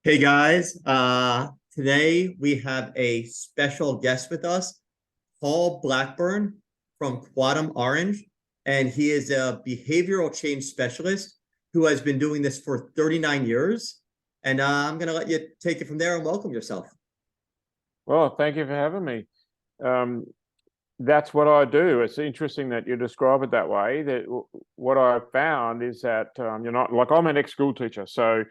Hey guys, today we have a special guest with us, Paul Blackburn from Quantum Orange, and he is a behavioral change specialist who has been doing this for 39 years. And I'm going to let you take it from there and welcome yourself. Well, thank you for having me. Um, that's what I do. It's interesting that you describe it that way. What I found is that you're not like I'm an ex-school teacher, so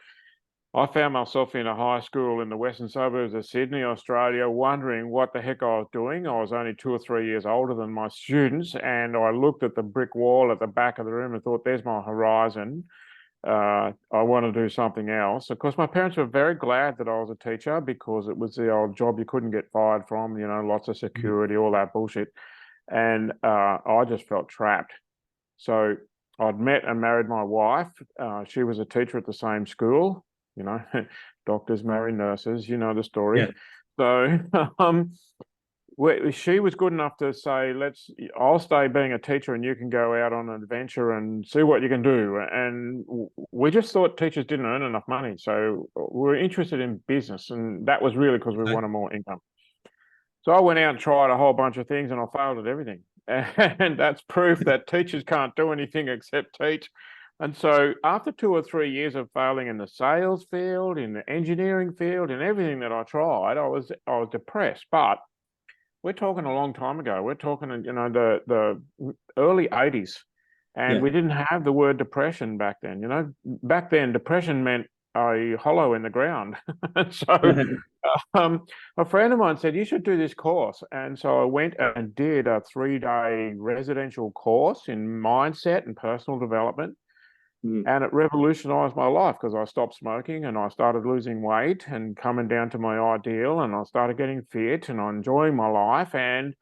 I found myself in a high school in the western suburbs of Sydney, Australia, wondering what the heck I was doing. I was only 2 or 3 years older than my students, and I looked at the brick wall at the back of the room and thought, "There's my horizon." I want to do something else. Of course, my parents were very glad that I was a teacher because it was the old job you couldn't get fired from, lots of security, all that bullshit. And I just felt trapped. So I'd met and married my wife. She was a teacher at the same school, you know, doctors marry nurses, you know the story. Yeah. So she was good enough to say, I'll stay being a teacher and you can go out on an adventure and see what you can do. And we just thought teachers didn't earn enough money. So we were interested in business. And that was really because we Okay. wanted more income. So I went out and tried a whole bunch of things and I failed at everything. And that's proof that teachers can't do anything except teach. And so after 2 or 3 years of failing in the sales field, in the engineering field, in everything that I tried, I was depressed. But we're talking a long time ago. We're talking, the early 80s. And Yeah. we didn't have the word depression back then. Back then, depression meant a hollow in the ground. So a friend of mine said, "You should do this course." And so I went and did a 3-day residential course in mindset and personal development. Mm. And it revolutionized my life because I stopped smoking and I started losing weight and coming down to my ideal, and I started getting fit and I'm enjoying my life. And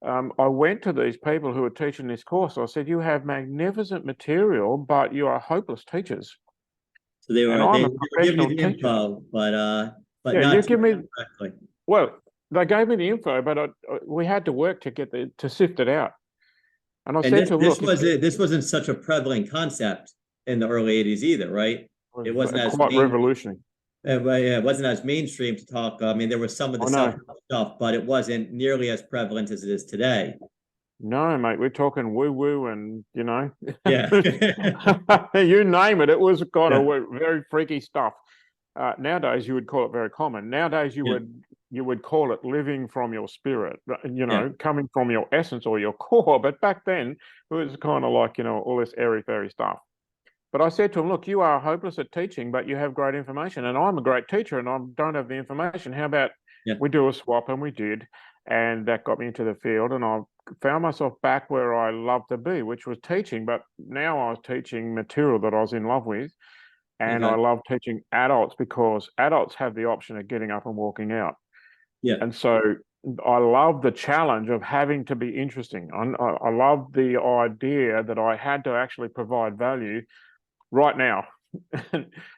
I went to these people who were teaching this course. I said, "You have magnificent material, but you are hopeless teachers." So they And were I'm they a were giving you professional the teacher. info, but Yeah, you not give me, teaching correctly. well, they gave me the info, but we had to work to to sift it out. And I And said this to him, this "Look, was it. This wasn't such a prevalent concept in the early 80s either, right? It wasn't as quite main. revolutionary." Well, yeah, it wasn't as mainstream to talk. I mean, there was some of the I know. self-help stuff, but it wasn't nearly as prevalent as it is today. No, mate, we're talking woo woo and, Yeah. you name it. It was kind Yeah. of very freaky stuff. Nowadays, you would call it very common. Nowadays, you Yeah. would call it living from your spirit, Yeah. coming from your essence or your core. But back then, it was kind of like, all this airy fairy stuff. But I said to him, "Look, you are hopeless at teaching, but you have great information. And I'm a great teacher and I don't have the information. How about Yeah. we do a swap?" And we did. And that got me into the field. And I found myself back where I love to be, which was teaching. But now I was teaching material that I was in love with. And I Okay. love teaching adults because adults have the option of getting up and walking out. Yeah. And so I love the challenge of having to be interesting. I love the idea that I had to actually provide value right now.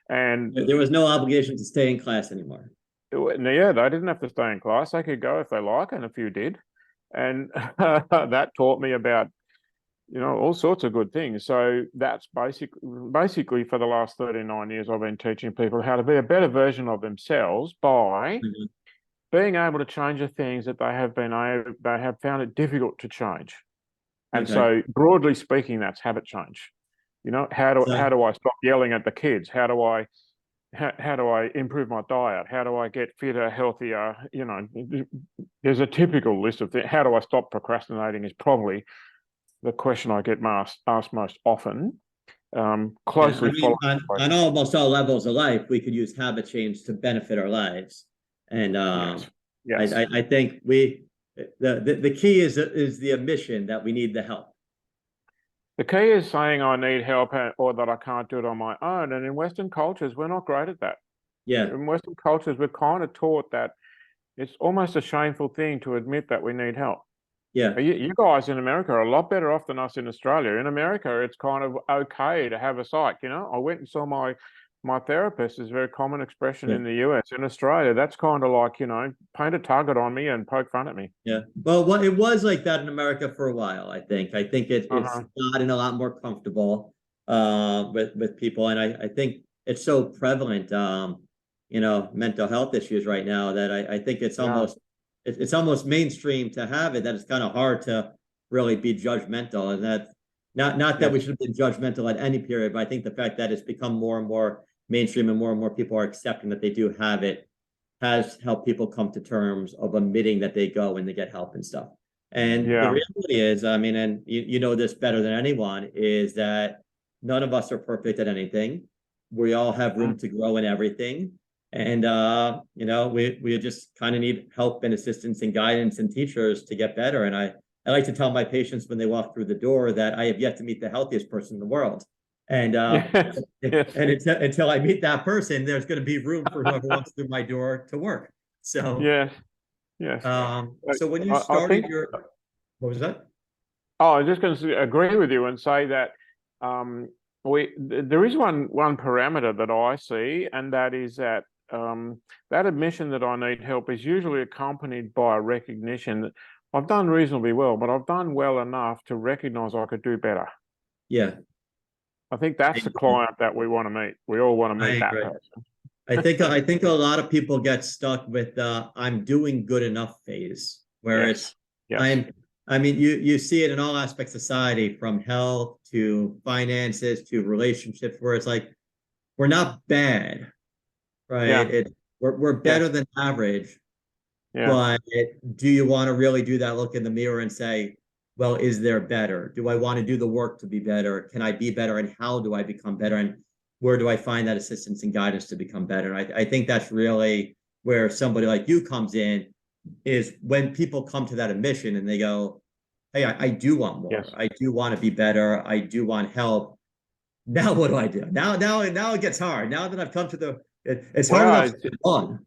And There was no obligation to stay in class anymore. yeah, they didn't have to stay in class. They could go if they like, and a few did. And that taught me about, all sorts of good things. So that's basically for the last 39 years, I've been teaching people how to be a better version of themselves by Mhm. being able to change the things that they have found it difficult to change. And Okay. so, broadly speaking, that's habit change. How So do I stop yelling at the kids? How do I improve my diet? How do I get fitter, healthier? There's a typical list of things. How do I stop procrastinating is probably the question I get asked most often. yeah, I Closely mean, followed by, on almost all levels of life, we could use habit change to benefit our lives. And yes, I, yes. I think the key is the admission that we need the help. The key is saying I need help or that I can't do it on my own. And in Western cultures, we're not great at that. Yeah. In Western cultures, we're kind of taught that it's almost a shameful thing to admit that we need help. Yeah. You guys in America are a lot better off than us in Australia. In America, it's kind of okay to have a psych. I went and saw my therapist is a very common expression Yeah. in the US. In Australia, that's kind of like, paint a target on me and poke fun at me. Yeah. Well, it was like that in America for a while, I think. I think it's Uh-huh. gotten a lot more comfortable with people. And I think it's so prevalent. mental health issues right now, that I think it's almost it's almost mainstream to have it, that it's kind of hard to really be judgmental. And that not that we should have been judgmental at any period, but I think the fact that it's become more and more mainstream and more people are accepting that they do have it has helped people come to terms of admitting that they go and they get help and stuff. And the reality is, I mean, and you know this better than anyone, is that none of us are perfect at anything. We all have room to grow in everything. And we just kind of need help and assistance and guidance and teachers to get better. And I like to tell my patients when they walk through the door that I have yet to meet the healthiest person in the world. And until I meet that person, there's going to be room for whoever walks through my door to work. So yes. So when you started what was that? Oh, I was just going to agree with you and say that there is one parameter that I see, and that is that that admission that I need help is usually accompanied by a recognition that I've done reasonably well, but I've done well enough to recognize I could do better. Yeah. I think that's the client that we want to meet. We all want to meet that person. I think a lot of people get stuck with I'm doing good enough phase, where it's I mean, you see it in all aspects of society, from health to finances to relationships, where it's like, we're not bad, right? We're better than average. But do you want to really do that look in the mirror and say, well, is there better? Do I want to do the work to be better? Can I be better? And how do I become better? And where do I find that assistance and guidance to become better? I think that's really where somebody like you comes in, is when people come to that admission and they go, hey, I do want more. I do want to be better. I do want help. Now what do I do? Now it gets hard. Now that I've come to it's hard enough to fun,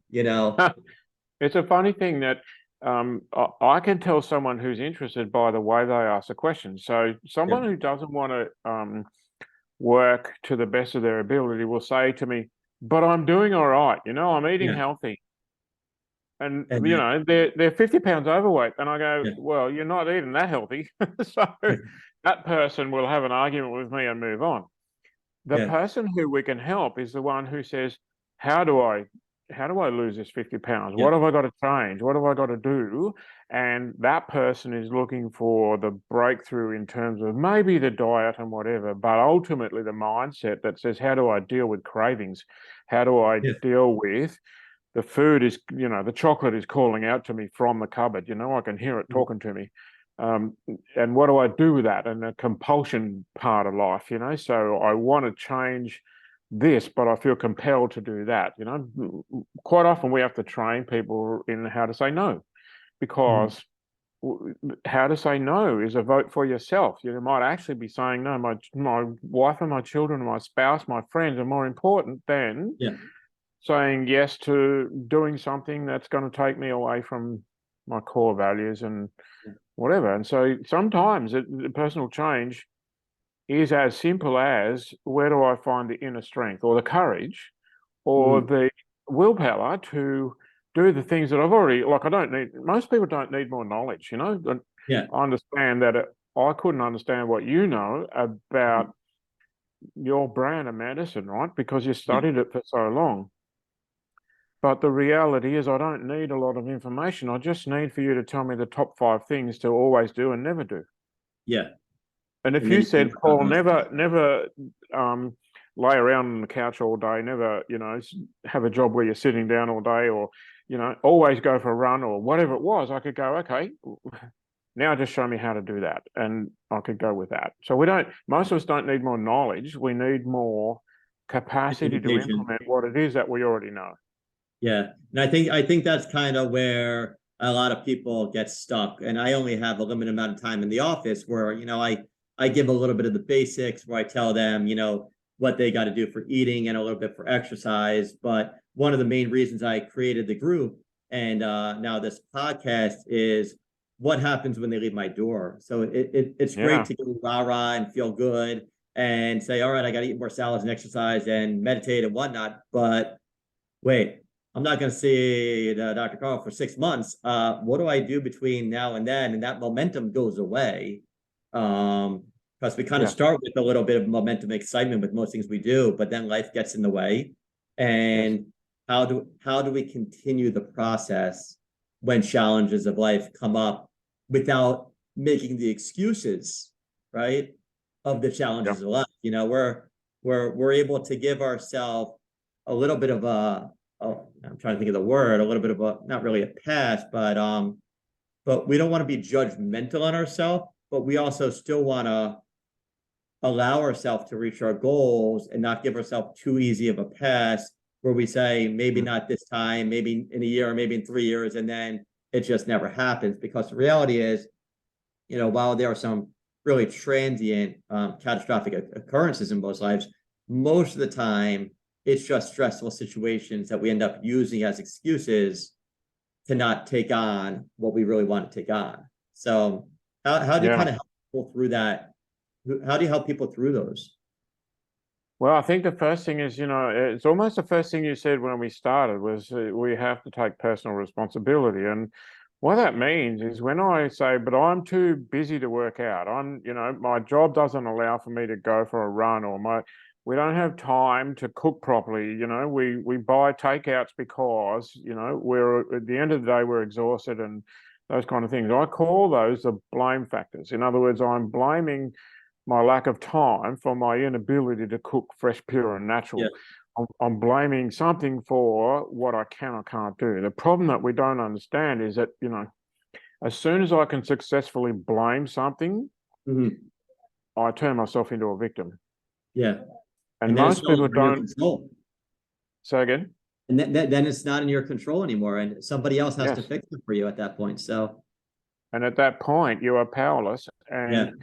It's a funny thing that I can tell someone who's interested by the way they ask the question. So someone who doesn't want to work to the best of their ability will say to me, but I'm doing all right. I'm eating healthy. And they're 50 pounds overweight. And I go, well, you're not even that healthy. So that person will have an argument with me and move on. The person who we can help is the one who says, how do I lose this 50 pounds? What have I got to change? What have I got to do? And that person is looking for the breakthrough in terms of maybe the diet and whatever, but ultimately the mindset that says, how do I deal with cravings? How do I deal with the food is, the chocolate is calling out to me from the cupboard, I can hear it talking to me. And what do I do with that? And the compulsion part of life, so I want to change this, but I feel compelled to do that. Quite often we have to train people in how to say no, because how to say no is a vote for yourself. You might actually be saying, no, my wife and my children, my spouse, my friends are more important than saying yes to doing something that's going to take me away from my core values and whatever. And so sometimes the personal change is as simple as, where do I find the inner strength or the courage or the willpower to do the things that I've already, most people don't need more knowledge, I understand that I couldn't understand what you know about your brand of medicine, right? Because you studied it for so long. But the reality is I don't need a lot of information. I just need for you to tell me the top 5 things to always do and never do. Yeah. And if you said, Paul, never lay around on the couch all day, never, have a job where you're sitting down all day, or, always go for a run or whatever it was, I could go, okay, now just show me how to do that. And I could go with that. So most of us don't need more knowledge. We need more capacity to implement what it is that we already know. Yeah. And I think that's kind of where a lot of people get stuck. And I only have a limited amount of time in the office where, I give a little bit of the basics, where I tell them, what they got to do for eating and a little bit for exercise. But one of the main reasons I created the group and now this podcast is what happens when they leave my door. So it's great to go rah-rah and feel good and say, all right, I got to eat more salads and exercise and meditate and whatnot. But wait, I'm not going to see Dr. Carl for 6 months. What do I do between now and then? And that momentum goes away. Because we kind of start with a little bit of momentum, excitement with most things we do, but then life gets in the way. And how do we continue the process when challenges of life come up without making the excuses, right, of the challenges of life? You know, we're able to give ourselves a little bit of I'm trying to think of the word, a little bit of a, not really a pass, but we don't want to be judgmental on ourselves, but we also still want to allow ourselves to reach our goals and not give ourselves too easy of a pass where we say maybe not this time, maybe in a year, or maybe in 3 years, and then it just never happens. Because the reality is, you know, while there are some really transient catastrophic occurrences in most lives, most of the time it's just stressful situations that we end up using as excuses to not take on what we really want to take on. So how do you kind of help people through that? How do you help people through those? Well, I think the first thing is, you know, it's almost the first thing you said when we started was we have to take personal responsibility. And what that means is when I say, but I'm too busy to work out, you know, my job doesn't allow for me to go for a run, or we don't have time to cook properly. You know, we buy takeouts because, you know, we're at the end of the day, we're exhausted and those kind of things. I call those the blame factors. In other words, I'm blaming my lack of time for my inability to cook fresh, pure, and natural. Yeah. I'm blaming something for what I can or can't do. The problem that we don't understand is that, you know, as soon as I can successfully blame something, I turn myself into a victim. Yeah. And then it's most no people longer in your don't. control. Say again? And then it's not in your control anymore, and somebody else has to Yes. fix it for you at that point. So And at that point, you are powerless. yeah, And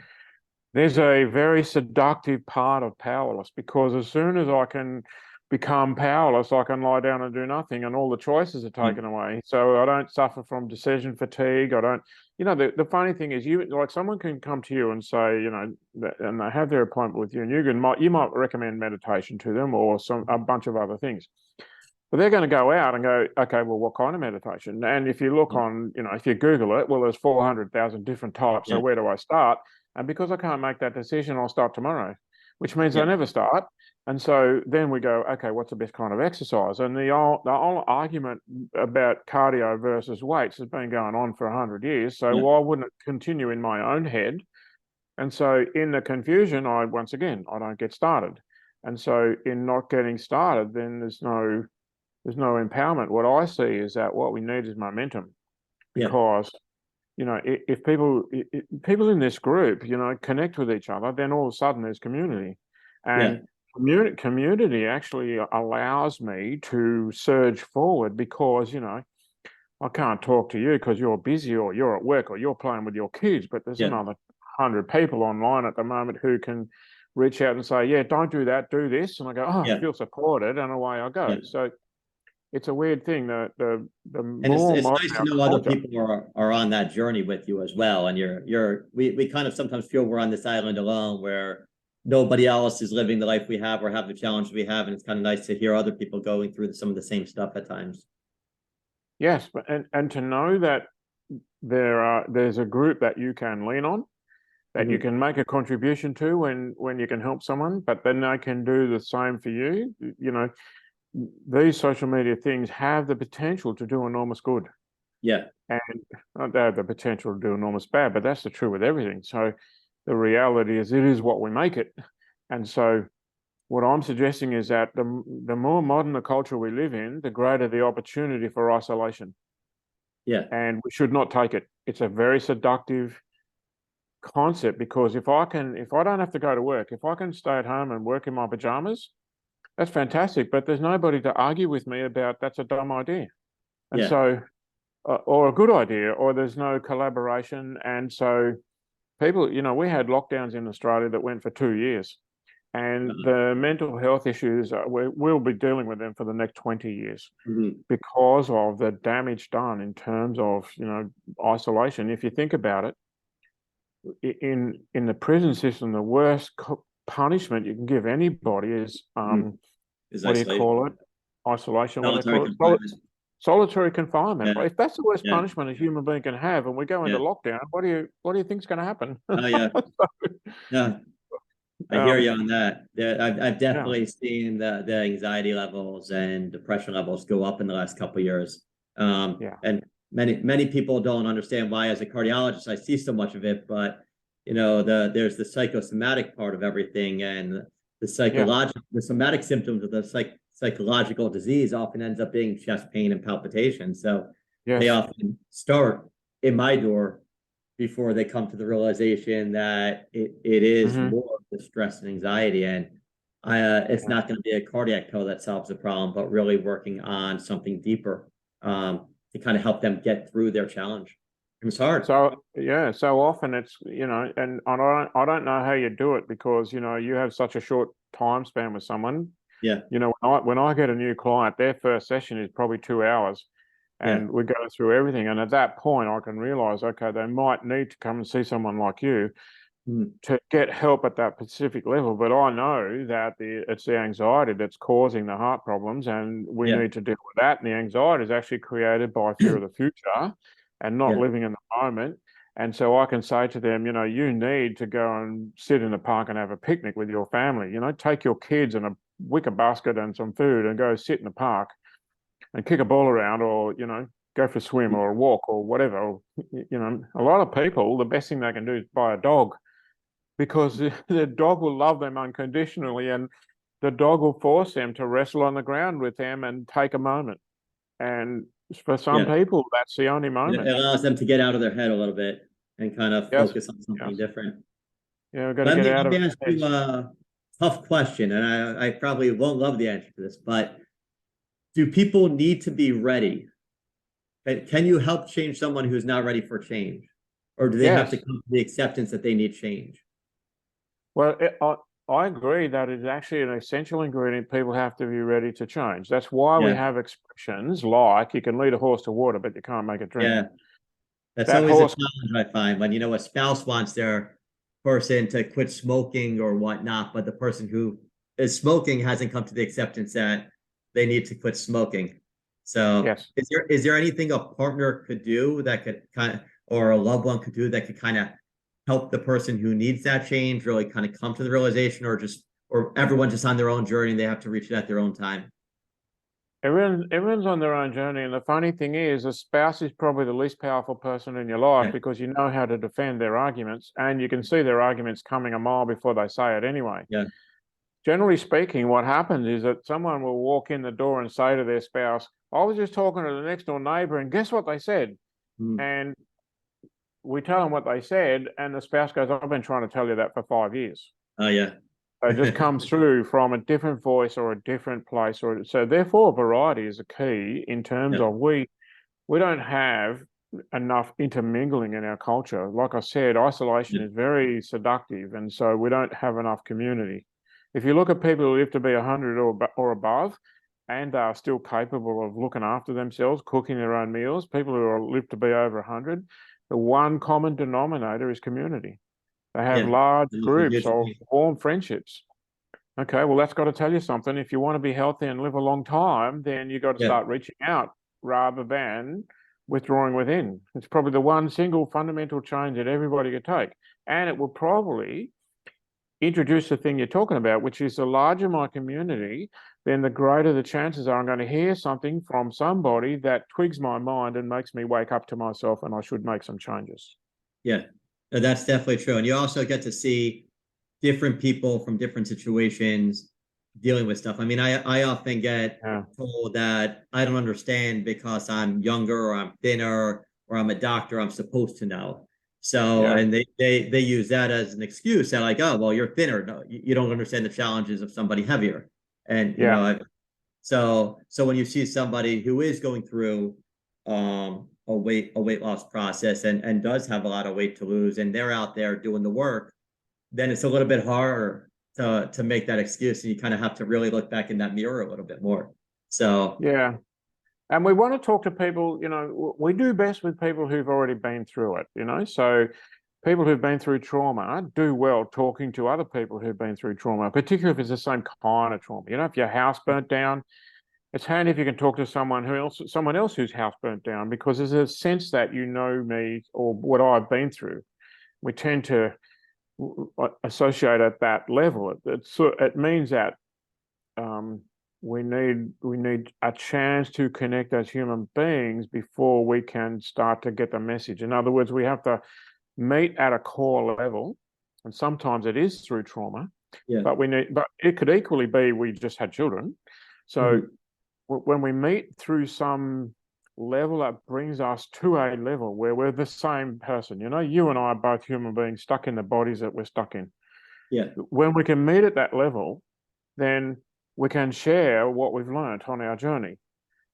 there's a very seductive part of powerless, because as soon as I can become powerless, I can lie down and do nothing, and all the choices are taken away. So I don't suffer from decision fatigue. I don't, you know, the funny thing is, you, like, someone can come to you and say, you know, and they have their appointment with you, and you might recommend meditation to them or a bunch of other things. But they're going to go out and go, okay, well, what kind of meditation? And if you look on, you know, if you Google it, well, there's 400,000 different types. So where do I start? And because I can't make that decision, I'll start tomorrow, which means I never start. And so then we go, okay, what's the best kind of exercise? And the whole argument about cardio versus weights has been going on for 100 years. So why wouldn't it continue in my own head? And so in the confusion, I don't get started. And so in not getting started, then there's no empowerment. What I see is that what we need is momentum, because you know, if people in this group, you know, connect with each other, then all of a sudden there's community, and community actually allows me to surge forward, because, you know, I can't talk to you because you're busy or you're at work or you're playing with your kids, but there's another 100 people online at the moment who can reach out and say, yeah, don't do that, do this, and I go, oh, I feel supported, and away I go. So it's a weird thing. The and more it's modern nice to our know other culture. people are on that journey with you as well. And we kind of sometimes feel we're on this island alone where nobody else is living the life we have or have the challenge we have, and it's kind of nice to hear other people going through some of the same stuff at times. Yes, but and to know that there's a group that you can lean on, that you can make a contribution to when you can help someone, but then they can do the same for you. You know, these social media things have the potential to do enormous good. Yeah. And they have the potential to do enormous bad, but that's the truth with everything. So the reality is, it is what we make it. And so what I'm suggesting is that the more modern the culture we live in, the greater the opportunity for isolation. Yeah. And we should not take it. It's a very seductive concept, because if I don't have to go to work, if I can stay at home and work in my pajamas, that's fantastic. But there's nobody to argue with me about that's a dumb idea. And so, or a good idea, or there's no collaboration. And so people, you know, we had lockdowns in Australia that went for 2 years, and the mental health issues, we'll be dealing with them for the next 20 years because of the damage done in terms of, you know, isolation. If you think about it, in the prison system, the worst punishment you can give anybody is what do you call it? Isolation. What do they call it? Solitary confinement. If that's the worst punishment a human being can have, and we go into lockdown, what do you think is going to happen? Oh yeah. I hear you on that. I've Yeah, definitely seen the anxiety levels and depression levels go up in the last couple of years. yeah, And many people don't understand why, as a cardiologist, I see so much of it. But there's the psychosomatic part of everything, and yeah, the somatic symptoms of the psychological disease often ends up being chest pain and palpitations. So they yes. often start in my door before they come to the realization that it is Hmm. more of the stress and anxiety. And it's Yeah. not going to be a cardiac pill that solves the problem, but really working on something deeper to kind of help them get through their challenge. It's hard. So yeah, so often it's, and I don't know how you do it because, you have such a short time span with someone. Yeah, When I get a new client, their first session is probably 2 hours, yeah, and we go through everything. And at that point, I can realize, okay, they might need to come and see someone like you mm, to get help at that specific level. But I know that it's the anxiety that's causing the heart problems, and we yeah, need to deal with that. And the anxiety is actually created by fear of the future and not yeah, living in the moment. And so I can say to them, you need to go and sit in the park and have a picnic with your family. Take your kids and a wicker basket and some food and go sit in the park and kick a ball around, or go for a swim or a walk or whatever. A lot of people, the best thing they can do is buy a dog, because the dog will love them unconditionally, and the dog will force them to wrestle on the ground with them and take a moment. And for some yeah. people, that's the only It moment. allows them to get out of their head a little bit and kind of Yes, focus on something yes. different. Yeah, we've got to Let get me out let of me ask our you heads. a tough question, and I probably won't love the answer to this, but do people need to be ready? Can you help change someone who's not ready for change? Or do they have to Yes. come to the acceptance that they need change? Well, I agree that it's actually an essential ingredient. People have to be ready to change. That's why we Yeah, have expressions like you can lead a horse to water, but you can't make it drink. yeah. That's That always a horse, challenge I find when a spouse wants their person to quit smoking or whatnot, but the person who is smoking hasn't come to the acceptance that they need to quit smoking. So yes. is there anything a partner could do that could kind of, or a loved one could do that could kind of help the person who needs that change really kind of come to the realization, or everyone's just on their own journey and they have to reach it at their own time? Everyone's on their own journey, and the funny thing is, a spouse is probably the least powerful person in your life Yeah, because you know how to defend their arguments, and you can see their arguments coming a mile before they say it anyway. yeah, Generally speaking, what happens is that someone will walk in the door and say to their spouse, "I was just talking to the next door neighbor, and guess what they said?" mm, And we tell them what they said, and the spouse goes, "I've been trying to tell you that for 5 years." oh yeah, So it just comes through from a different voice or a different place, or so. Therefore, variety is a key in terms yeah, of we don't have enough intermingling in our culture. Like I said, isolation yeah, is very seductive, and so we don't have enough community. If you look at people who live to be 100 or above and are still capable of looking after themselves, cooking their own meals, people who live to be over 100, the one common denominator is community. They have yeah. large It's a groups huge of thing. warm friendships. Okay, well, that's got to tell you something. If you want to be healthy and live a long time, then you've got to Yeah, start reaching out rather than withdrawing within. It's probably the one single fundamental change that everybody could take. And it will probably introduce the thing you're talking about, which is the larger my community, then the greater the chances are I'm going to hear something from somebody that twigs my mind and makes me wake up to myself and I should make some changes. yeah. No, that's definitely true. And you also get to see different people from different situations dealing with stuff. I mean, I often get Yeah, told that I don't understand because I'm younger or I'm thinner or I'm a doctor, I'm supposed to know. So, yeah, and they use that as an excuse. They're like, oh, well, you're thinner. No, you don't understand the challenges of somebody heavier. And yeah, so when you see somebody who is going through a weight loss process and does have a lot of weight to lose, and they're out there doing the work, then it's a little bit harder to make that excuse, and you kind of have to really look back in that mirror a little bit more. So yeah. And we want to talk to people, we do best with people who've already been through it. So people who've been through trauma do well talking to other people who've been through trauma, particularly if it's the same kind of trauma. If your house burnt down, it's handy if you can talk to someone else whose house burnt down, because there's a sense that you know me or what I've been through. We tend to associate at that level. It means that we need a chance to connect as human beings before we can start to get the message. In other words, we have to meet at a core level, and sometimes it is through trauma. Yeah. But it could equally be we just had children. So when we meet through some level that brings us to a level where we're the same person, you and I are both human beings stuck in the bodies that we're stuck in. Yeah. When we can meet at that level, then we can share what we've learned on our journey.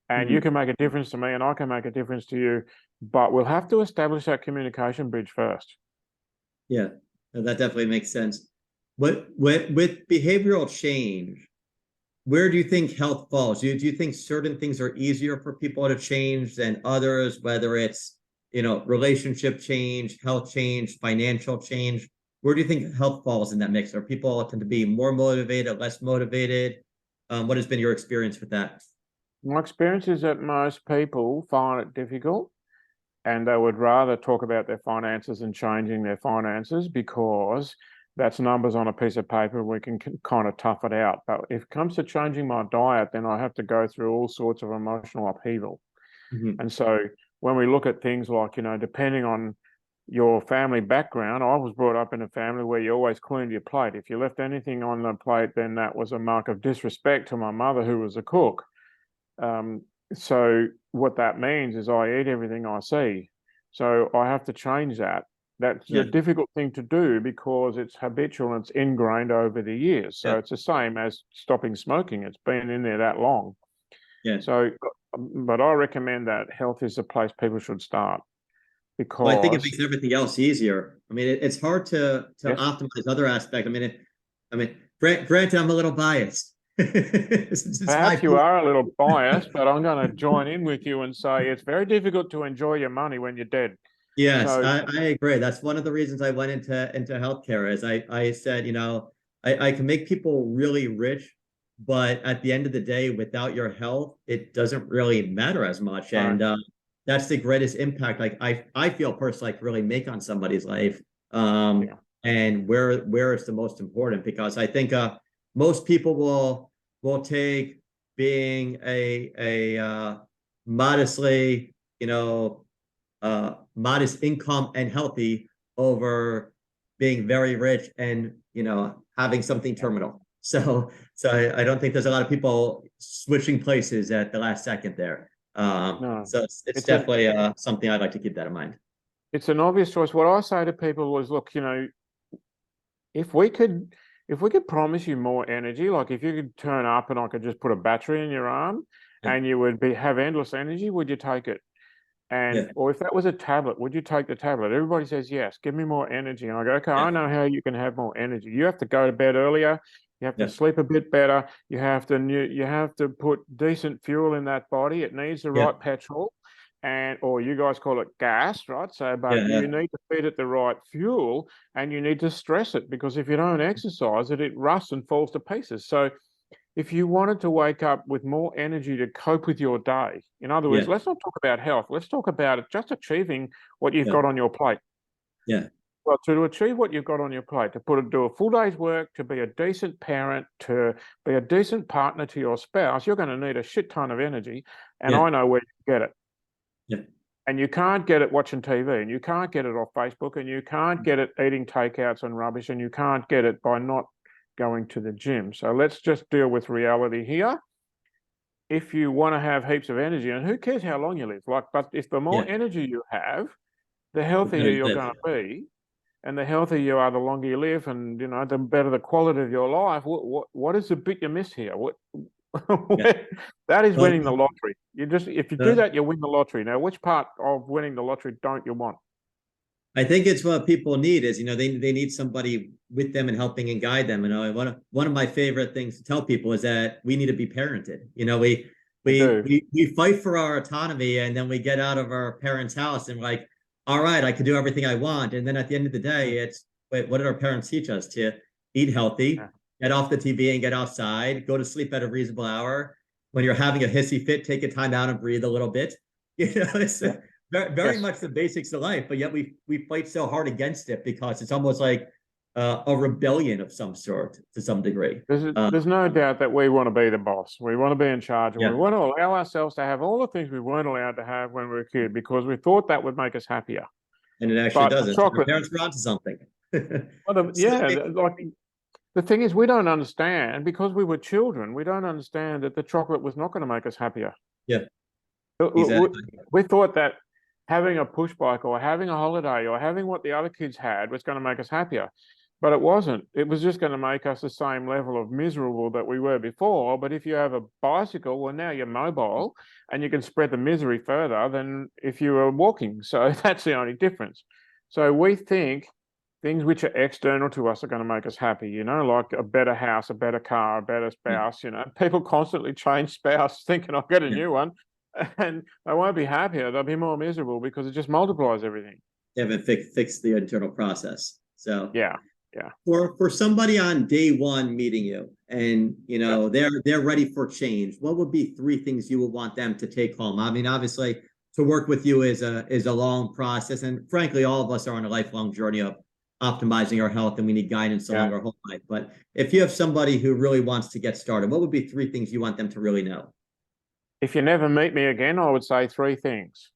And you can make a difference to me and I can make a difference to you, but we'll have to establish that communication bridge first. Yeah, that definitely makes sense. With behavioral change, where do you think health falls? Do you think certain things are easier for people to change than others, whether it's, relationship change, health change, financial change? Where do you think health falls in that mix? Are people tend to be more motivated, less motivated? What has been your experience with that? My experience is that most people find it difficult and they would rather talk about their finances and changing their finances because that's numbers on a piece of paper. We can kind of tough it out. But if it comes to changing my diet, then I have to go through all sorts of emotional upheaval. And so when we look at things like, depending on your family background, I was brought up in a family where you always cleaned your plate. If you left anything on the plate, then that was a mark of disrespect to my mother, who was a cook. So what that means is I eat everything I see. So I have to change that. That's a difficult thing to do because it's habitual and it's ingrained over the years. So it's the same as stopping smoking. It's been in there that long. Yeah. So, but I recommend that health is the place people should start because Well, I think it makes everything else easier. I mean, it's hard to optimize other aspects. Granted, I'm a little biased. Perhaps you are a little biased, but I'm going to join in with you and say it's very difficult to enjoy your money when you're dead. Yes, So, I agree. That's one of the reasons I went into healthcare. Is I said, I can make people really rich, but at the end of the day, without your health, it doesn't really matter as much. And that's the greatest impact. Like I feel personally, like really make on somebody's life. And where it's the most important, because I think most people will take being a modestly, modest income and healthy over being very rich and having something terminal. So I don't think there's a lot of people switching places at the last second there. So it's definitely something I'd like to keep that in mind. It's an obvious choice. What I say to people was, look, if we could promise you more energy, like if you could turn up and I could just put a battery in your arm and you would have endless energy, would you take it? Or if that was a tablet, would you take the tablet? Everybody says yes, give me more energy. And I go, okay, I know how you can have more energy. You have to go to bed earlier, you have to sleep a bit better, you have to put decent fuel in that body. It needs the right petrol, or you guys call it gas, right? So you need to feed it the right fuel and you need to stress it, because if you don't exercise it, it rusts and falls to pieces. So if you wanted to wake up with more energy to cope with your day, in other words, let's not talk about health. Let's talk about it just achieving what you've got on your plate. Well, to achieve what you've got on your plate, to do a full day's work, to be a decent parent, to be a decent partner to your spouse, you're going to need a shit ton of energy. And I know where you get it. And you can't get it watching TV, and you can't get it off Facebook, and you can't get it eating takeouts and rubbish, and you can't get it by not going to the gym. So let's just deal with reality here. If you want to have heaps of energy, and who cares how long you live, but if the more energy you have, the healthier you're going to be, and the healthier you are, the longer you live, and the better the quality of your life. What is the bit you miss here? That is winning the lottery. If you do that, you win the lottery. Now, which part of winning the lottery don't you want? I think it's what people need is, they need somebody with them and helping and guide them. One of my favorite things to tell people is that we need to be parented. We fight for our autonomy, and then we get out of our parents' house and like, all right, I can do everything I want. And then at the end of the day, it's, wait, what did our parents teach us? To eat healthy, get off the TV and get outside, go to sleep at a reasonable hour. When you're having a hissy fit, take a time out and breathe a little bit. It's very much the basics of life, but yet we fight so hard against it because it's almost like a rebellion of some sort to some degree. There's no doubt that we want to be the boss. We want to be in charge, and Yeah. we want to allow ourselves to have all the things we weren't allowed to have when we were a kid because we thought that would make us happier. And it actually But doesn't. chocolate, Your parents were onto something. well, like the thing is, we don't understand because we were children. We don't understand that the chocolate was not going to make us happier. Yeah, exactly. We thought that having a push bike or having a holiday or having what the other kids had was going to make us happier. But it wasn't. It was just going to make us the same level of miserable that we were before. But if you have a bicycle, well, now you're mobile and you can spread the misery further than if you were walking. So that's the only difference. So we think things which are external to us are going to make us happy, you know, like a better house, a better car, a better spouse, you know. People constantly change spouse thinking I'll get a new one and they won't be happier. They'll be more miserable because it just multiplies everything. They haven't fixed the internal process. So yeah. For somebody on day one meeting you and you know they're ready for change, what would be 3 things you would want them to take home? I mean, obviously to work with you is a long process, and frankly all of us are on a lifelong journey of optimizing our health and we need guidance along our whole life. But if you have somebody who really wants to get started, what would be 3 things you want them to really know? If you never meet me again, I would say 3 things.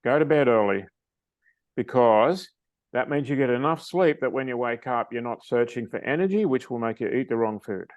Go to bed early, because that means you get enough sleep that when you wake up, you're not searching for energy, which will make you eat the wrong food.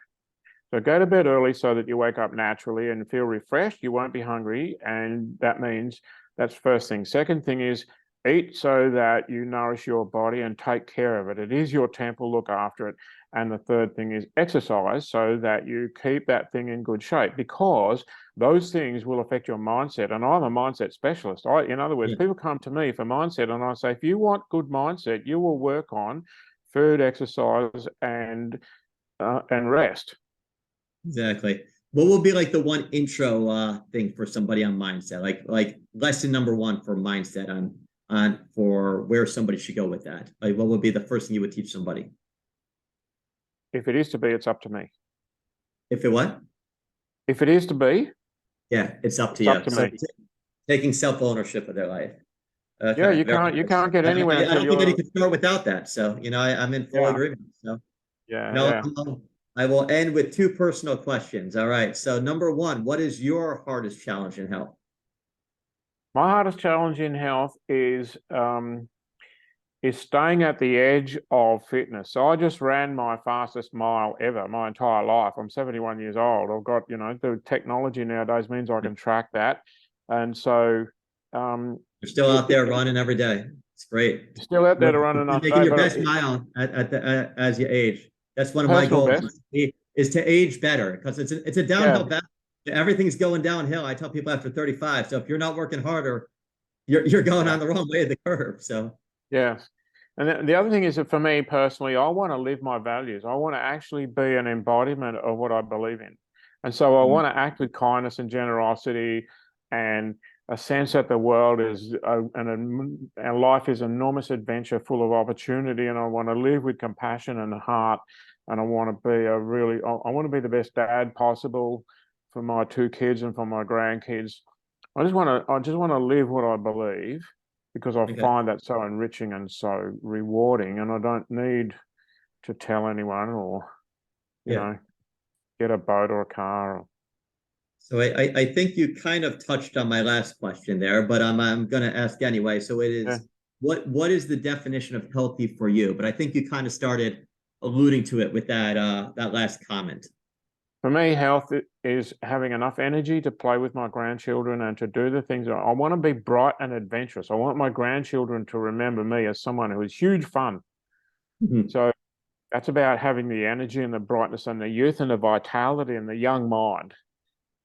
So go to bed early so that you wake up naturally and feel refreshed. You won't be hungry. And that means that's first thing. Second thing is eat so that you nourish your body and take care of it. It is your temple, look after it. And the third thing is exercise so that you keep that thing in good shape, because those things will affect your mindset. And I'm a mindset specialist. In other words, people come to me for mindset and I say, if you want good mindset, you will work on food, exercise, and rest. Exactly. What will be like the one intro thing for somebody on mindset? Like lesson number 1 for mindset on for where somebody should go with that? Like what would be the first thing you would teach somebody? If it is to be, it's up to me. If it what? If it is to be, yeah, it's up to you. Up to me. Taking self-ownership of their life. Okay, yeah, you can't get anywhere. I don't think that you can start without that. So, you know, I'm in full agreement. So, I will end with 2 personal questions. All right. So, number 1, what is your hardest challenge in health? My hardest challenge in health is staying at the edge of fitness. So I just ran my fastest mile ever my entire life. I'm 71 years old. I've got, you know, the technology nowadays means I can track that. And so you're still out there running every day. It's great. You're still out there to run enough. Making your best mile as you age. That's one of my goals is to age better, because it's a downhill battle. Everything's going downhill. I tell people after 35. So if you're not working harder, you're going on the wrong way of the curve. So yes. And the other thing is that for me personally, I want to live my values. I want to actually be an embodiment of what I believe in. And so I want to act with kindness and generosity and a sense that the world is and life is an enormous adventure full of opportunity. And I want to live with compassion and heart. And I want to be I want to be the best dad possible for my 2 kids and for my grandkids. I just want to live what I believe, because I find that so enriching and so rewarding, and I don't need to tell anyone or, you know, get a boat or a car. So I think you kind of touched on my last question there, but I'm going to ask anyway. So it is, what is the definition of healthy for you? But I think you kind of started alluding to it with that last comment. For me, health is having enough energy to play with my grandchildren and to do the things. I want to be bright and adventurous. I want my grandchildren to remember me as someone who is huge fun. So that's about having the energy and the brightness and the youth and the vitality and the young mind,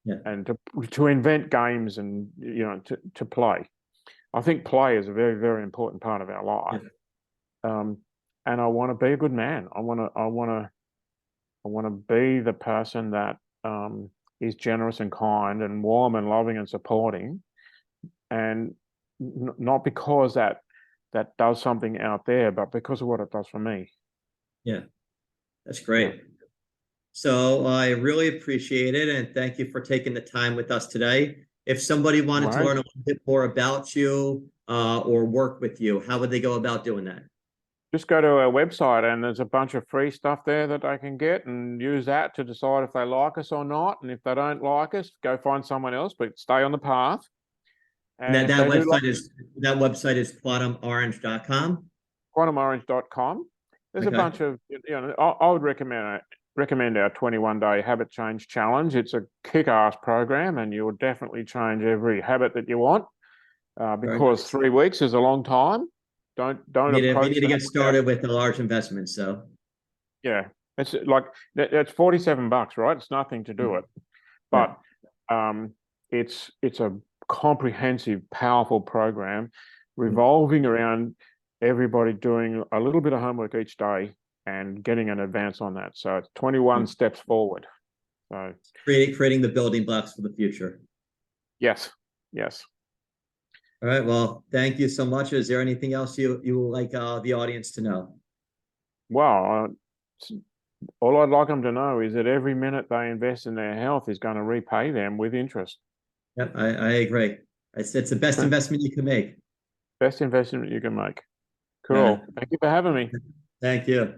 and to invent games and, you know, to play. I think play is a very, very important part of our life. And I want to be a good man. I want to be the person that is generous and kind and warm and loving and supporting, and not because that does something out there, but because of what it does for me. Yeah, that's great. So I really appreciate it, and thank you for taking the time with us today. If somebody wanted to learn a little bit more about you or work with you, how would they go about doing that? just go to our website and there's a bunch of free stuff there that they can get and use that to decide if they like us or not. And if they don't like us, go find someone else, but stay on the path. And And if they do like that website is quantumorange.com. quantumorange.com, there's a Okay. bunch of, I would recommend our 21-day habit change challenge. It's a kick-ass program and you'll definitely change every habit that you want, because 3 weeks is a long time. Don't We approach need to that get without, started with a large investment. So yeah, it's like that's $47, right? It's nothing to do it, but it's a comprehensive, powerful program revolving around everybody doing a little bit of homework each day and getting an advance on that. So it's 21 steps forward. So creating the building blocks for the future. yes. All right. Well, thank you so much. Is there anything else you would like the audience to know? Well, all I'd like them to know is that every minute they invest in their health is going to repay them with interest. Yep, I agree. It's the best investment you can make. Best investment you can make. Cool. Thank you for having me. Thank you.